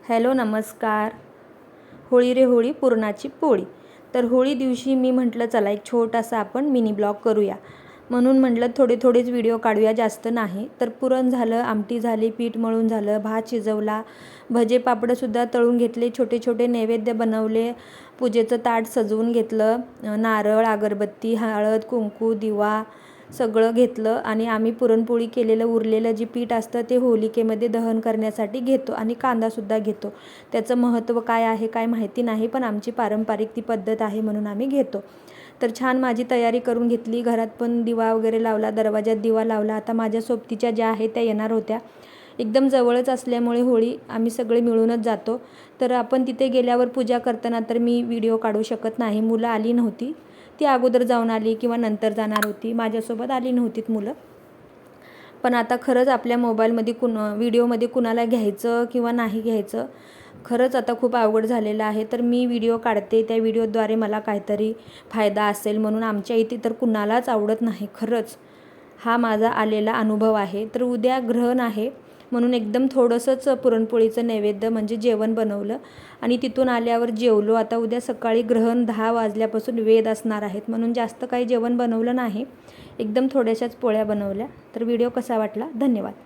Hello नमस्कार. होळी रे होळी पुरणाची पोळी. तर होळी दिवशी मी म्हटलं चला एक छोटासा आपण मिनी ब्लॉग करूया, म्हणून म्हटलं थोडेच व्हिडिओ काढूया, जास्त नाही. तर पुरण झालं, आमटी झाली, पीठ मळून झालं, भात शिजवला, भजे पापडसुद्धा तळून घेतले, छोटे छोटे नैवेद्य बनवले, पूजेचं ताट सजवून घेतलं, नारळ, अगरबत्ती, हळद, कुंकू, दिवा सगळं घेतलं आणि आम्ही पुरणपोळी केलेलं उरलेलं जे पीठ असतं ते होलिकेमध्ये दहन करण्यासाठी घेतो आणि कांदासुद्धा घेतो. त्याचं महत्त्व काय आहे काय माहिती नाही, पण आमची पारंपरिक ती पद्धत आहे म्हणून आम्ही घेतो. तर छान माझी तयारी करून घेतली, घरात पण दिवा वगैरे लावला, दरवाजात दिवा लावला. आता माझ्या सोबतीच्या ज्या आहेत त्या येणार होत्या, एकदम जवळच असल्यामुळे होळी आम्ही सगळे मिळूनच जातो. तर आपण तिथे गेल्यावर पूजा करताना तर मी व्हिडिओ काढू शकत नाही, मुलं आली नव्हती, ती अगोदर जाऊन आली किंवा नंतर जाणार होती, माझ्यासोबत आली नव्हतीत मुलं. पण आता खरंच आपल्या मोबाईलमध्ये व्हिडिओमध्ये कुणाला घ्यायचं किंवा नाही घ्यायचं खरंच आता खूप अवघड झालेलं आहे. तर मी व्हिडिओ काढते, त्या व्हिडिओद्वारे मला काहीतरी फायदा असेल म्हणून. आमच्या इथे तर कुणालाच आवडत नाही, खरंच हा माझा आलेला अनुभव आहे. तर उद्या ग्रहण आहे म्हणून एकदम थोडंसंच पुरणपोळीचं नैवेद्य म्हणजे जेवण बनवलं आणि तिथून आल्यावर जेवलो. आता उद्या सकाळी ग्रहण 10 वाजल्यापासून वेद असणार आहेत म्हणून जास्त काही जेवण बनवलं नाही, एकदम थोड्याशाच पोळ्या बनवल्या. तर व्हिडिओ कसा वाटला, धन्यवाद.